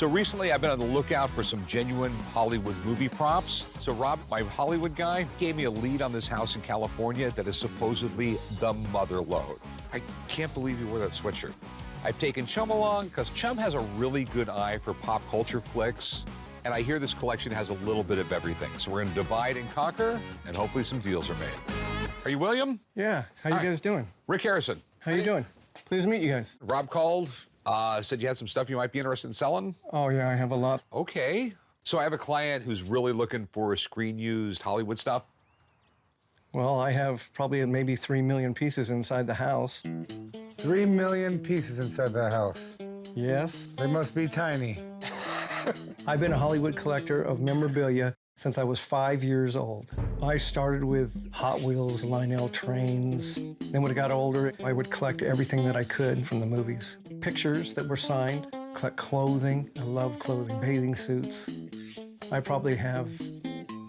So recently, I've been on the lookout for some genuine Hollywood movie props. So Rob, my Hollywood guy, gave me a lead on this house in California that is supposedly the mother lode. I can't believe you wore that sweatshirt. I've taken Chum along because Chum has a really good eye for pop culture flicks, and I hear this collection has a little bit of everything. So we're gonna divide and conquer, and hopefully some deals are made. Are you William? Yeah, how you guys doing? Rick Harrison. How you doing? Pleased to meet you guys. Rob called, said you had some stuff you might be interested in selling. Oh yeah, I have a lot. Okay. So I have a client who's really looking for screen-used Hollywood stuff. Well, I have probably maybe 3 million pieces inside the house. 3 million pieces inside that house. Yes. They must be tiny. I've been a Hollywood collector of memorabilia since I was 5 years old. I started with Hot Wheels, Lionel trains. Then when I got older, I would collect everything that I could from the movies. Pictures that were signed, collect clothing. I love clothing, bathing suits. I probably have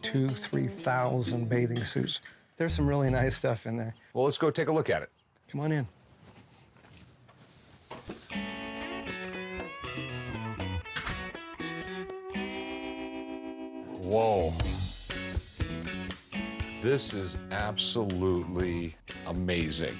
2,000 to 3,000 bathing suits. There's some really nice stuff in there. Well, let's go take a look at it. Come on in. Whoa. This is absolutely amazing.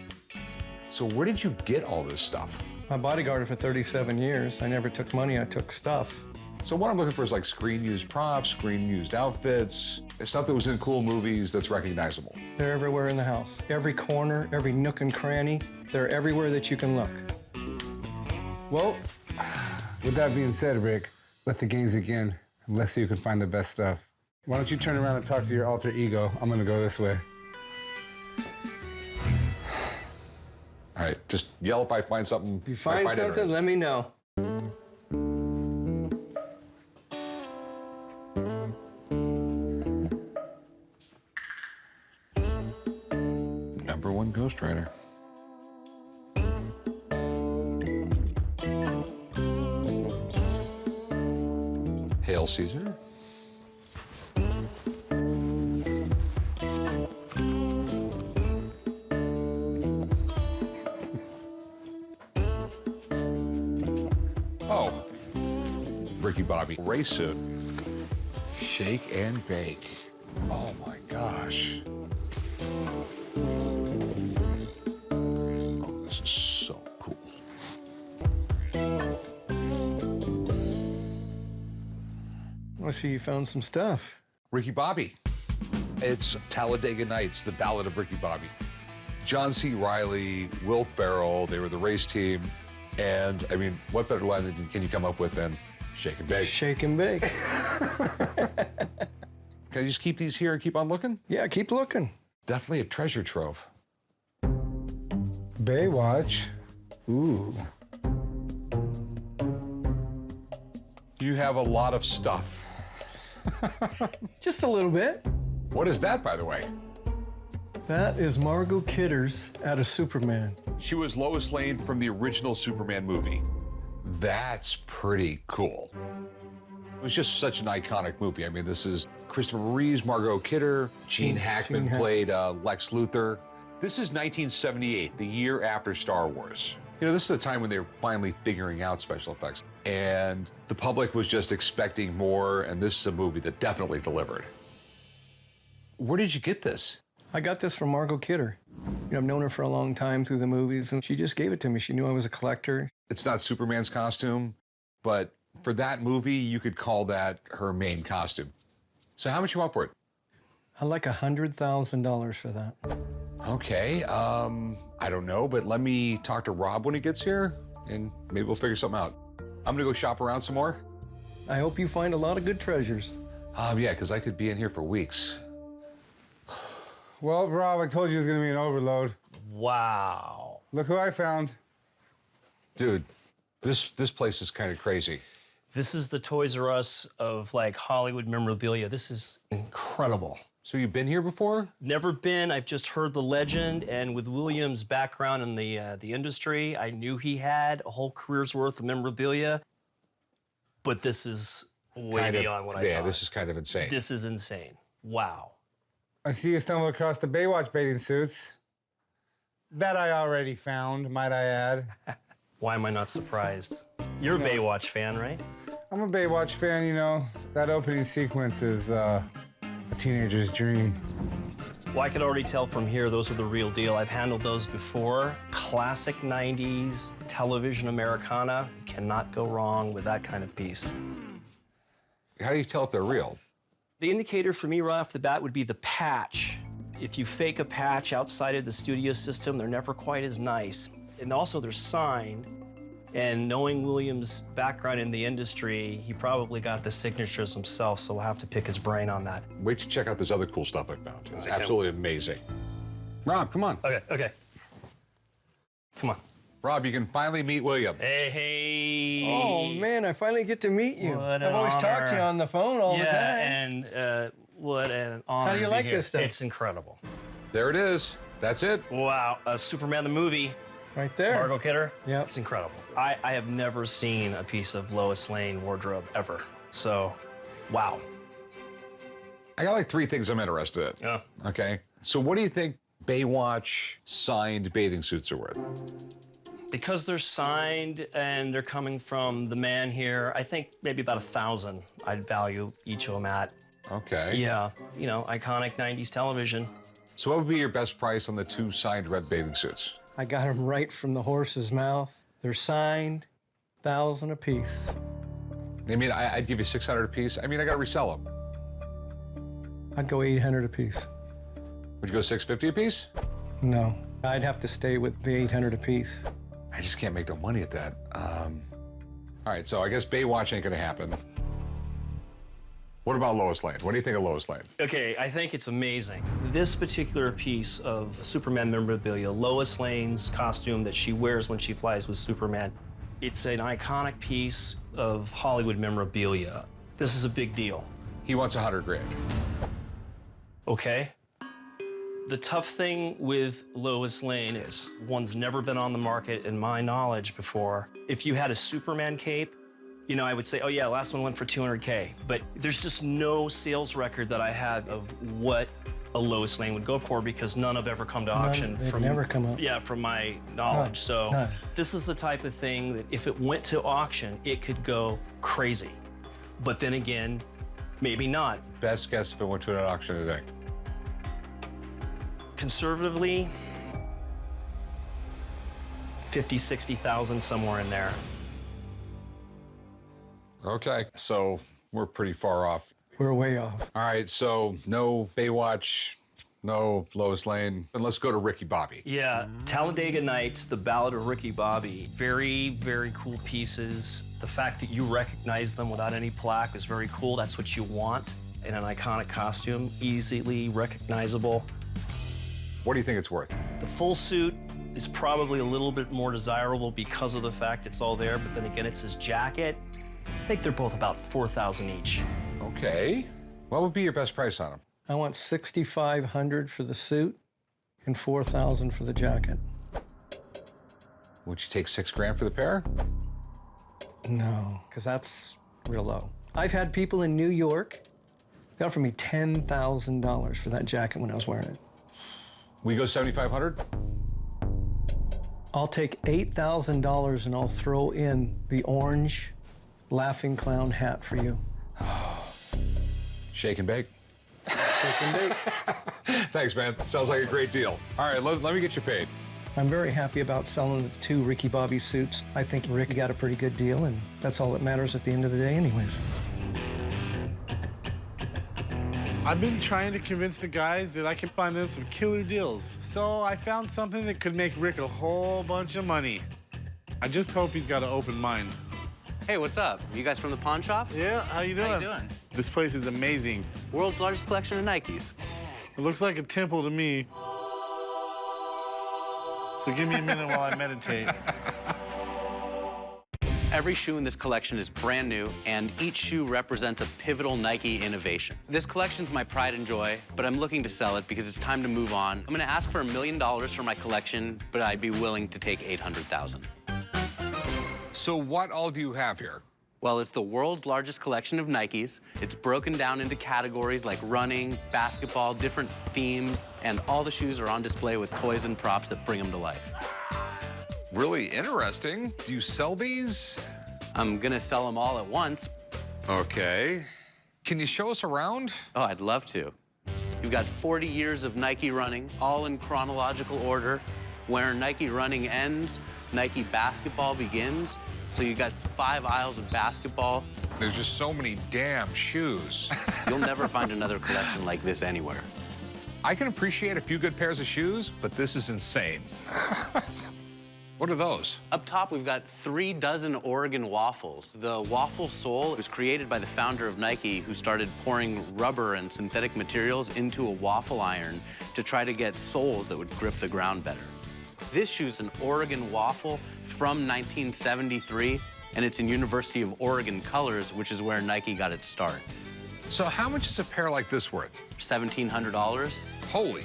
So where did you get all this stuff? I bodyguarded for 37 years. I never took money, I took stuff. So what I'm looking for is like screen-used props, screen-used outfits, stuff that was in cool movies that's recognizable. They're everywhere in the house. Every corner, every nook and cranny. They're everywhere that you can look. Well, with that being said, Rick, let the games begin. And let's see who can find the best stuff. Why don't you turn around and talk to your alter ego? I'm gonna go this way. All right, just yell if I find something. If you find something, let me know. #1 Ghost Rider. Hail Caesar. Oh, Ricky Bobby race suit. Shake and bake. Oh my gosh. Oh, this is so cool. I see you found some stuff. Ricky Bobby. It's Talladega Nights, the Ballad of Ricky Bobby. John C. Reilly, Will Ferrell, they were the race team. And I mean, what better line can you come up with than shake and bake? Shake and bake. Can I just keep these here and keep on looking? Yeah, keep looking. Definitely a treasure trove. Baywatch. Ooh. You have a lot of stuff. Just a little bit. What is that, by the way? That is Margot Kidder's out of Superman. She was Lois Lane from the original Superman movie. That's pretty cool. It was just such an iconic movie. I mean, this is Christopher Reeves, Margot Kidder, Gene Hackman played Lex Luthor. This is 1978, the year after Star Wars. You know, this is the time when they were finally figuring out special effects. And the public was just expecting more, and this is a movie that definitely delivered. Where did you get this? I got this from Margot Kidder. You know, I've known her for a long time through the movies, and she just gave it to me. She knew I was a collector. It's not Superman's costume, but for that movie, you could call that her main costume. So how much you want for it? I like $100,000 for that. Okay, I don't know, but let me talk to Rob when he gets here, and maybe we'll figure something out. I'm gonna go shop around some more. I hope you find a lot of good treasures. Yeah, because I could be in here for weeks. Well, Rob, I told you it was gonna be an overload. Wow. Look who I found. Dude, this place is kind of crazy. This is the Toys R Us of like Hollywood memorabilia. This is incredible. So you've been here before? Never been. I've just heard the legend, and with William's background in the industry, I knew he had a whole career's worth of memorabilia. But this is way beyond what I thought. Yeah, this is kind of insane. This is insane. Wow. I see you stumbled across the Baywatch bathing suits. That I already found, might I add. Why am I not surprised? You're a Baywatch fan, right? I'm a Baywatch fan, you know. That opening sequence is a teenager's dream. Well, I could already tell from here those are the real deal. I've handled those before. Classic 90s television Americana. Cannot go wrong with that kind of piece. How do you tell if they're real? The indicator for me right off the bat would be the patch. If you fake a patch outside of the studio system, they're never quite as nice. And also they're signed. And knowing Williams' background in the industry, he probably got the signatures himself, so we'll have to pick his brain on that. Wait to check out this other cool stuff I found. It's Okay. absolutely amazing. Rob, come on. Okay. Come on. Rob, you can finally meet William. Hey. Oh, man, I finally get to meet you. What an I've always talked to you honor. on the phone all the time. and what an honor. How do you to like be here. this stuff? It's incredible. There it is. That's it. Wow, Superman the movie, Right there. Margot Kidder. Yep. It's incredible. I have never seen a piece of Lois Lane wardrobe ever. So, wow. I got like 3 things I'm interested in. Yeah. Okay. So what do you think Baywatch signed bathing suits are worth? Because they're signed and they're coming from the man here, I think maybe about 1,000 I'd value each of them at. Okay. Yeah, you know, iconic 90s television. So what would be your best price on the 2 signed red bathing suits? I got them right from the horse's mouth. They're signed, 1,000 a piece. I mean, I'd give you 600 a piece. I mean, I got to resell them. I'd go 800 a piece. Would you go 650 a piece? No, I'd have to stay with the 800 a piece. I just can't make no money at that. All right, so I guess Baywatch ain't gonna happen. What about Lois Lane? What do you think of Lois Lane? Okay, I think it's amazing. This particular piece of Superman memorabilia, Lois Lane's costume that she wears when she flies with Superman, it's an iconic piece of Hollywood memorabilia. This is a big deal, He wants 100 grand. okay? The tough thing with Lois Lane is one's never been on the market in my knowledge before. If you had a Superman cape, you know, I would say, oh yeah, last one went for 200K. But there's just no sales record that I have of what a Lois Lane would go for because none have ever come to auction. they've never come up. Yeah, from my knowledge. None, So none. this is the type of thing that if it went to auction, it could go crazy. But then again, maybe not. Best guess if it went to an auction today. Conservatively, 50, 60,000, somewhere in there. Okay, so we're pretty far off. We're way off. All right, so no Baywatch, no Lois Lane, and let's go to Ricky Bobby. Yeah, Talladega Nights, The Ballad of Ricky Bobby. Very, very cool pieces. The fact that you recognize them without any plaque is very cool. That's what you want in an iconic costume, easily recognizable. What do you think it's worth? The full suit is probably a little bit more desirable because of the fact it's all there, but then again, it's his jacket. I think they're both about 4,000 each. Okay. What would be your best price on them? I want 6,500 for the suit and 4,000 for the jacket. Would you take 6 grand for the pair? No, because that's real low. I've had people in New York, they offered me $10,000 for that jacket when I was wearing it. We go 7,500? I'll take $8,000 and I'll throw in the orange laughing clown hat for you. Shake and bake. Shake and bake. Thanks, man. Sounds like a great deal. All right, let me get you paid. I'm very happy about selling the 2 Ricky Bobby suits. I think Rick got a pretty good deal, and that's all that matters at the end of the day anyways. I've been trying to convince the guys that I can find them some killer deals. So I found something that could make Rick a whole bunch of money. I just hope he's got an open mind. Hey, what's up? You guys from the pawn shop? Yeah, how you doing? How you doing? This place is amazing. World's largest collection of Nikes. It looks like a temple to me. So give me a minute while I meditate. Every shoe in this collection is brand new, and each shoe represents a pivotal Nike innovation. This collection's my pride and joy, but I'm looking to sell it because it's time to move on. I'm gonna ask for $1 million for my collection, but I'd be willing to take $800,000. So what all do you have here? Well, it's the world's largest collection of Nikes. It's broken down into categories like running, basketball, different themes, and all the shoes are on display with toys and props that bring them to life. Really interesting. Do you sell these? I'm gonna sell them all at once, Okay. Can you show us around? Oh, I'd love to. You've got 40 years of Nike running, all in chronological order. Where Nike running ends, Nike basketball begins. So you got 5 aisles of basketball. There's just so many damn shoes. You'll never find another collection like this anywhere. I can appreciate a few good pairs of shoes, but this is insane. What are those? Up top, we've got 3 dozen Oregon waffles. The waffle sole was created by the founder of Nike, who started pouring rubber and synthetic materials into a waffle iron to try to get soles that would grip the ground better. This shoe's an Oregon waffle from 1973, and it's in University of Oregon colors, which is where Nike got its start. So how much is a pair like this worth? $1,700. Holy.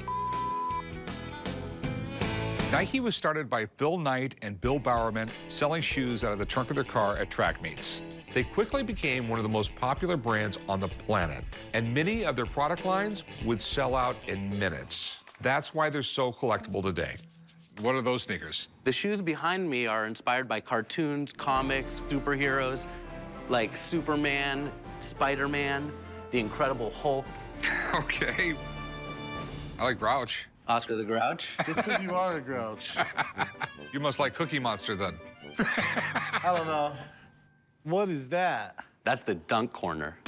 Nike was started by Phil Knight and Bill Bowerman selling shoes out of the trunk of their car at track meets. They quickly became one of the most popular brands on the planet, and many of their product lines would sell out in minutes. That's why they're so collectible today. What are those sneakers? The shoes behind me are inspired by cartoons, comics, superheroes like Superman, Spider-Man, the Incredible Hulk. Okay. I like Grouch. Oscar the Grouch. Just because you are a grouch. You must like Cookie Monster then. I don't know. What is that? That's the dunk corner.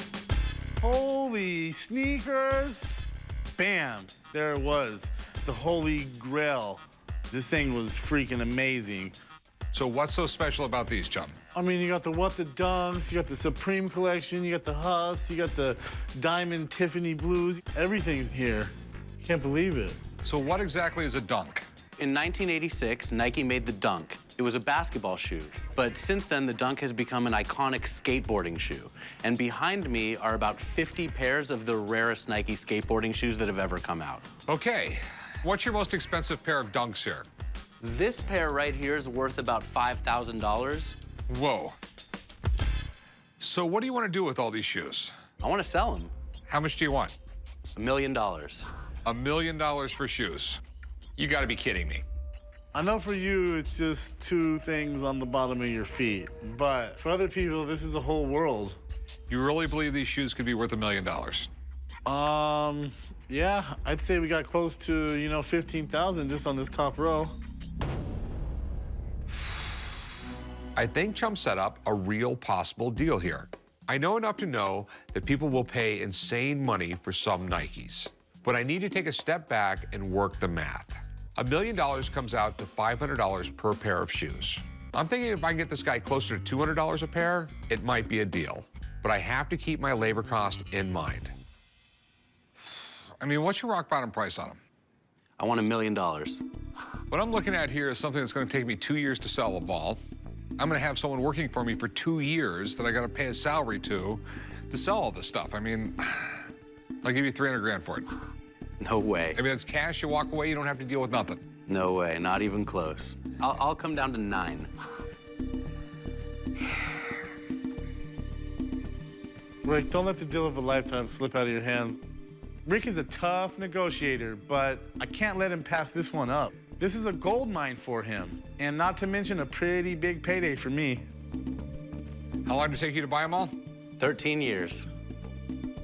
Holy sneakers. Bam, there it was. The holy grail. This thing was freaking amazing. So what's so special about these, chum? I mean, you got the What the Dunks, you got the Supreme collection, you got the Huffs, you got the Diamond Tiffany Blues. Everything's here. Can't believe it. So what exactly is a dunk? In 1986, Nike made the Dunk. It was a basketball shoe. But since then, the Dunk has become an iconic skateboarding shoe. And behind me are about 50 pairs of the rarest Nike skateboarding shoes that have ever come out. Okay. What's your most expensive pair of dunks here? This pair right here is worth about $5,000. Whoa. So what do you want to do with all these shoes? I want to sell them. How much do you want? $1 million. $1 million for shoes. You got to be kidding me. I know for you, it's just 2 things on the bottom of your feet. But for other people, this is a whole world. You really believe these shoes could be worth $1 million? Yeah, I'd say we got close to, you know, 15,000 just on this top row. I think Chum set up a real possible deal here. I know enough to know that people will pay insane money for some Nikes, but I need to take a step back and work the math. $1 million comes out to $500 per pair of shoes. I'm thinking if I can get this guy closer to $200 a pair, it might be a deal, but I have to keep my labor cost in mind. I mean, what's your rock bottom price on them? I want $1 million. What I'm looking at here is something that's going to take me 2 years to sell a ball. I'm going to have someone working for me for 2 years that I got to pay a salary to sell all this stuff. I mean, I'll give you 300 grand for it. No way. I mean, it's cash, you walk away, you don't have to deal with nothing. No way, not even close. I'll come down to 9. Rick, don't let the deal of a lifetime slip out of your hands. Rick is a tough negotiator, but I can't let him pass this one up. This is a gold mine for him, and not to mention a pretty big payday for me. How long did it take you to buy them all? 13 years.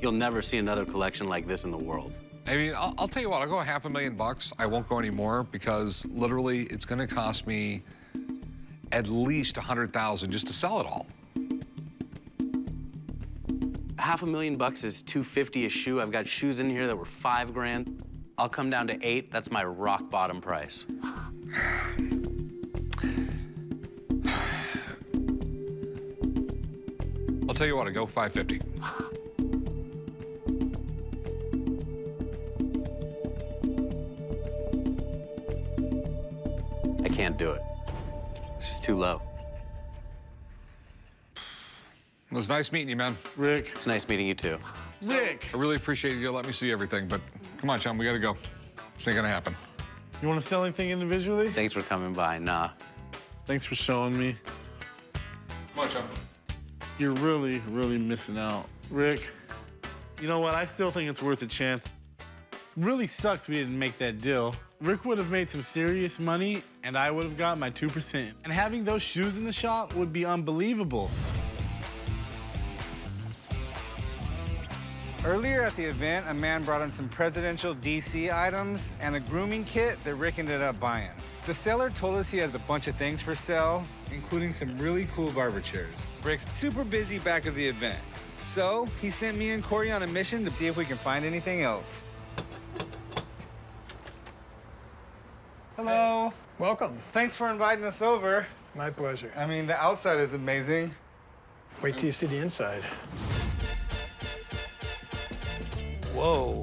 You'll never see another collection like this in the world. I mean, I'll tell you what, I'll go $500,000. I won't go anymore because literally it's going to cost me at least $100,000 just to sell it all. $500,000 is $250 a shoe. I've got shoes in here that were $5 grand. I'll come down to 8. That's my rock bottom price. I'll tell you what, I go $550. I can't do it. It's just too low. It was nice meeting you, man. Rick. It's nice meeting you too. Rick! I really appreciate you letting me see everything, but come on, Chum, we gotta go. This ain't gonna happen. You want to sell anything individually? Thanks for coming by. Nah. Thanks for showing me. Come on, Chum. You're really, really missing out. Rick, you know what? I still think it's worth a chance. Really sucks we didn't make that deal. Rick would have made some serious money, and I would have got my 2%. And having those shoes in the shop would be unbelievable. Earlier at the event, a man brought in some presidential DC items and a grooming kit that Rick ended up buying. The seller told us he has a bunch of things for sale, including some really cool barber chairs. Rick's super busy back at the event. So he sent me and Corey on a mission to see if we can find anything else. Hello. Welcome. Thanks for inviting us over. My pleasure. I mean, the outside is amazing. Wait till you see the inside. Whoa.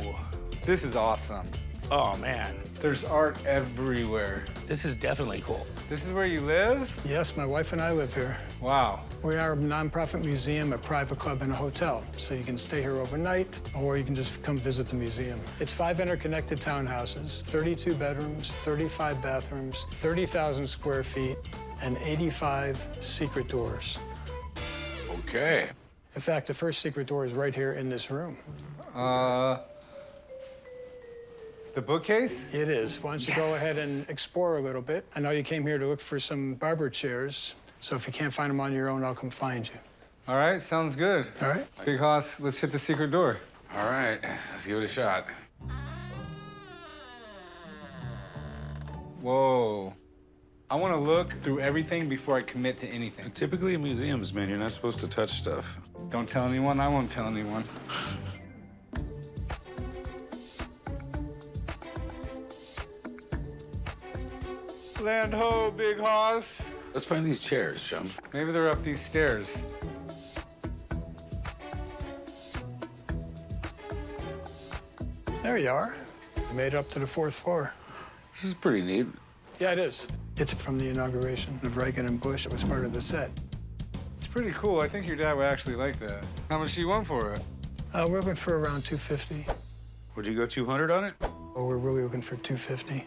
This is awesome. Oh, man. There's art everywhere. This is definitely cool. This is where you live? Yes, my wife and I live here. Wow. We are a nonprofit museum, a private club, and a hotel. So you can stay here overnight, or you can just come visit the museum. It's 5 interconnected townhouses, 32 bedrooms, 35 bathrooms, 30,000 square feet, and 85 secret doors. Okay. In fact, the first secret door is right here in this room. The bookcase? It is. Why don't you go ahead and explore a little bit? I know you came here to look for some barber chairs, so if you can't find them on your own, I'll come find you. All right, sounds good. All right? Big Hoss, let's hit the secret door. All right, let's give it a shot. Whoa. I want to look through everything before I commit to anything. Typically in museums, man, you're not supposed to touch stuff. Don't tell anyone, I won't tell anyone. Land ho, Big Hoss. Let's find these chairs, chum. Maybe they're up these stairs. There you are. You made it up to the 4th floor. This is pretty neat. Yeah, it is. It's from the inauguration of Reagan and Bush. It was part of the set. It's pretty cool. I think your dad would actually like that. How much do you want for it? We're looking for around $250. Would you go 200 on it? Oh, we're really looking for $250.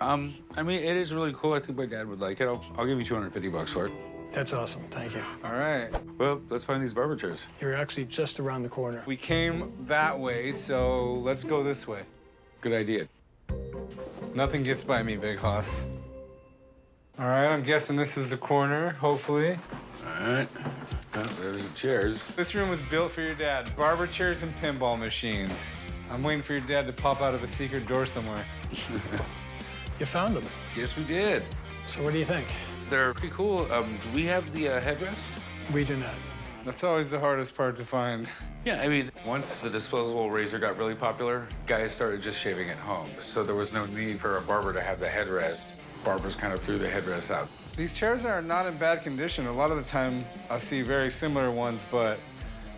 I mean, it is really cool. I think my dad would like it. I'll give you 250 bucks for it. That's awesome. Thank you. All right. Well, let's find these barber chairs. You're actually just around the corner. We came that way, so let's go this way. Good idea. Nothing gets by me, Big Hoss. All right, I'm guessing this is the corner, hopefully. All right. Well, there's the chairs. This room was built for your dad. Barber chairs and pinball machines. I'm waiting for your dad to pop out of a secret door somewhere. You found them. Yes, we did. So what do you think? They're pretty cool. Do we have the headrests? We do not. That's always the hardest part to find. Yeah, I mean, once the disposable razor got really popular, guys started just shaving at home. So there was no need for a barber to have the headrest. Barbers kind of threw the headrest out. These chairs are not in bad condition. A lot of the time, I see very similar ones, but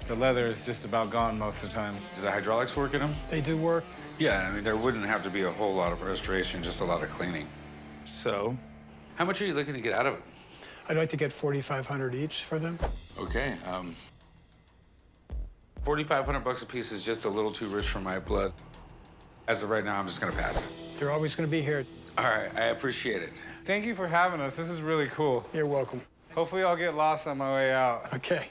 the leather is just about gone most of the time. Does the hydraulics work in them? They do work. Yeah, I mean, there wouldn't have to be a whole lot of restoration, just a lot of cleaning. So, how much are you looking to get out of it? I'd like to get $4,500 each for them. Okay, 4,500 bucks a piece is just a little too rich for my blood. As of right now, I'm just gonna pass. They're always going to be here. All right, I appreciate it. Thank you for having us. This is really cool. You're welcome. Hopefully I'll get lost on my way out. Okay.